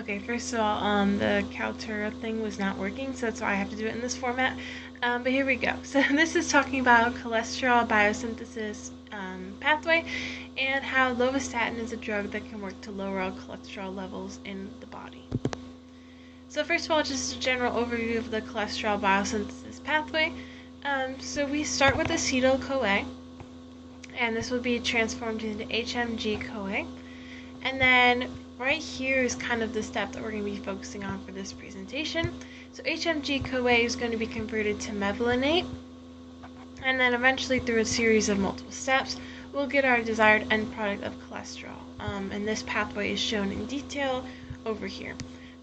Okay, first of all, the Kaltura thing was not working, so that's why I have to do it in this format. But here we go. So this is talking about cholesterol biosynthesis pathway and how lovastatin is a drug that can work to lower all cholesterol levels in the body. So first of all, just a general overview of the cholesterol biosynthesis pathway. So we start with acetyl-CoA, and this will be transformed into HMG-CoA. And then right here is kind of the step that we're going to be focusing on for this presentation. So HMG-CoA is going to be converted to mevalonate, and then eventually through a series of multiple steps, we'll get our desired end product of cholesterol. And this pathway is shown in detail over here.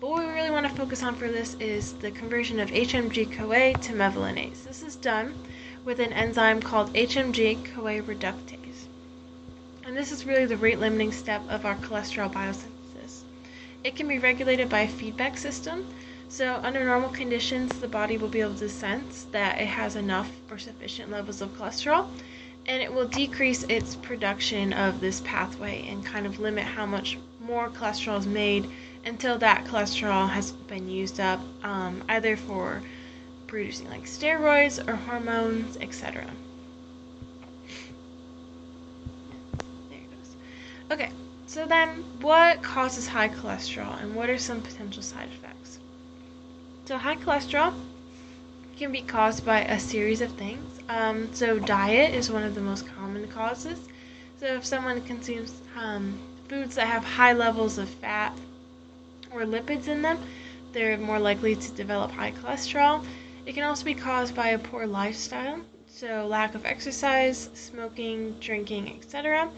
But what we really want to focus on for this is the conversion of HMG-CoA to mevalonate. This is done with an enzyme called HMG-CoA reductase. And this is really the rate-limiting step of our cholesterol biosynthesis. It can be regulated by a feedback system. So under normal conditions, the body will be able to sense that it has enough or sufficient levels of cholesterol, and it will decrease its production of this pathway and kind of limit how much more cholesterol is made until that cholesterol has been used up, either for producing like steroids or hormones, etc. Okay, so then what causes high cholesterol and what are some potential side effects? So high cholesterol can be caused by a series of things. So diet is one of the most common causes. So if someone consumes foods that have high levels of fat or lipids in them, they're more likely to develop high cholesterol. It can also be caused by a poor lifestyle, so lack of exercise, smoking, drinking, etc.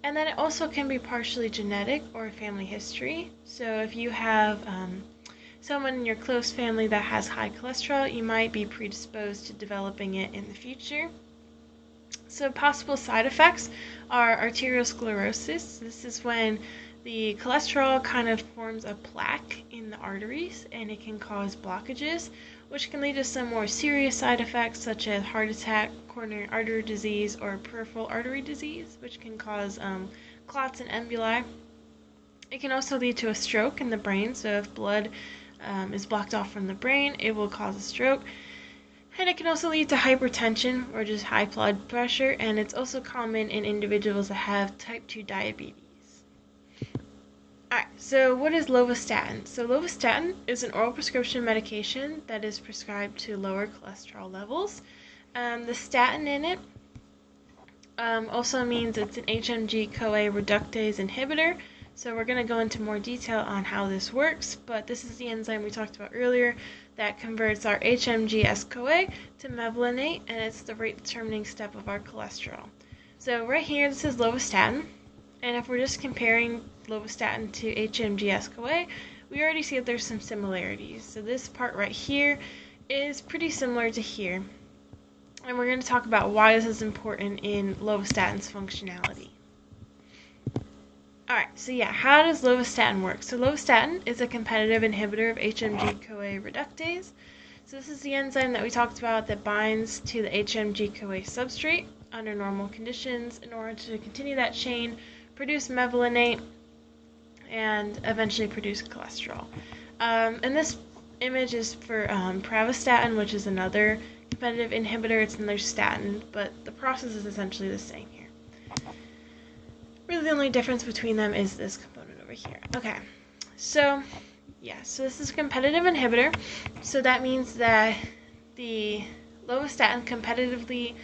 And then it also can be partially genetic or family history. So if you have someone in your close family that has high cholesterol, you might be predisposed to developing it in the future. So possible side effects are arteriosclerosis. This is when the cholesterol kind of forms a plaque in the arteries, and it can cause blockages, which can lead to some more serious side effects such as heart attack, coronary artery disease, or peripheral artery disease, which can cause clots and emboli. It can also lead to a stroke in the brain, so if blood is blocked off from the brain, it will cause a stroke. And it can also lead to hypertension or just high blood pressure, and it's also common in individuals that have type 2 diabetes. Alright, so what is lovastatin? So lovastatin is an oral prescription medication that is prescribed to lower cholesterol levels. The statin in it also means it's an HMG-CoA reductase inhibitor. So we're going to go into more detail on how this works, but this is the enzyme we talked about earlier that converts our HMG-CoA to mevalonate, and it's the rate-determining step of our cholesterol. So right here, this is lovastatin, and if we're just comparing lovastatin to HMG-CoA, we already see that there's some similarities. So this part right here is pretty similar to here, and we're going to talk about why this is important in lovastatin's functionality. Alright, so yeah, how does lovastatin work? So lovastatin is a competitive inhibitor of HMG-CoA reductase. So this is the enzyme that we talked about that binds to the HMG-CoA substrate under normal conditions in order to continue that chain, produce mevalonate, and eventually produce cholesterol. And this image is for pravastatin, which is another competitive inhibitor. It's another statin, but the process is essentially the same here. Really the only difference between them is this component over here. Okay, so yeah, so this is a competitive inhibitor. So that means that the lovastatin competitively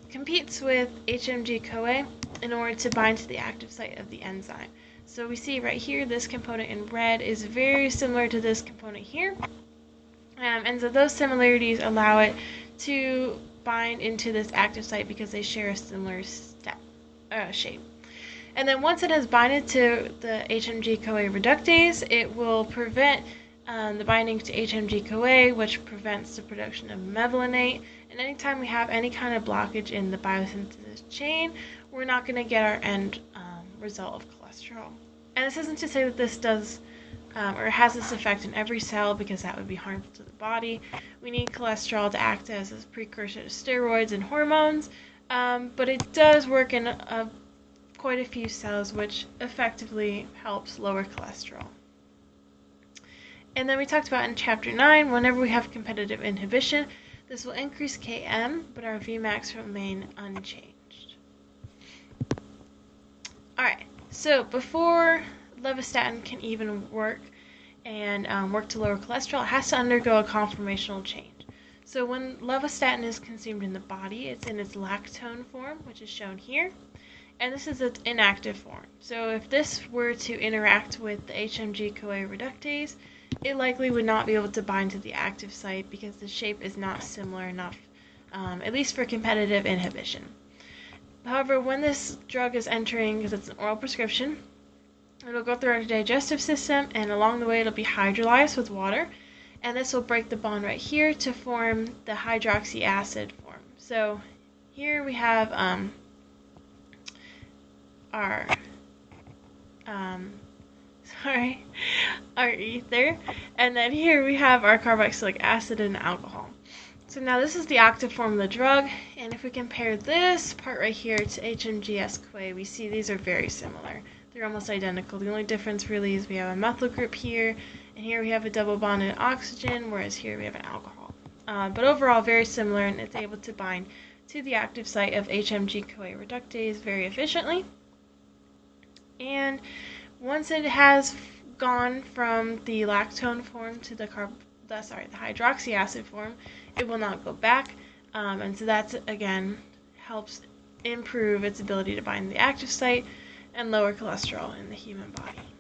competes with HMG-CoA in order to bind to the active site of the enzyme. So we see right here, this component in red is very similar to this component here. And so those similarities allow it to bind into this active site because they share a similar shape. And then once it has binded to the HMG-CoA reductase, it will prevent the binding to HMG-CoA, which prevents the production of mevalonate. And anytime we have any kind of blockage in the biosynthesis chain, we're not going to get our end result of cholesterol. And this isn't to say that this does or has this effect in every cell, because that would be harmful to the body. We need cholesterol to act as a precursor to steroids and hormones, but it does work in quite a few cells, which effectively helps lower cholesterol. And then we talked about in Chapter 9, whenever we have competitive inhibition, this will increase Km, but our Vmax remain unchanged. Alright, so before lovastatin can even work and work to lower cholesterol, it has to undergo a conformational change. So when lovastatin is consumed in the body, it's in its lactone form, which is shown here, and this is its inactive form. So if this were to interact with the HMG-CoA reductase, it likely would not be able to bind to the active site because the shape is not similar enough, at least for competitive inhibition. However, when this drug is entering, because it's an oral prescription, it'll go through our digestive system, and along the way it'll be hydrolyzed with water, and this will break the bond right here to form the hydroxy acid form. So here we have our ether, and then here we have our carboxylic acid and alcohol. So now this is the active form of the drug, and if we compare this part right here to HMG-CoA, we see these are very similar. They're almost identical. The only difference really is we have a methyl group here, and here we have a double bonded oxygen, whereas here we have an alcohol. But overall very similar, and it's able to bind to the active site of HMG-CoA reductase very efficiently. And once it has gone from the lactone form to the hydroxy acid form, it will not go back, and so that again helps improve its ability to bind the active site and lower cholesterol in the human body.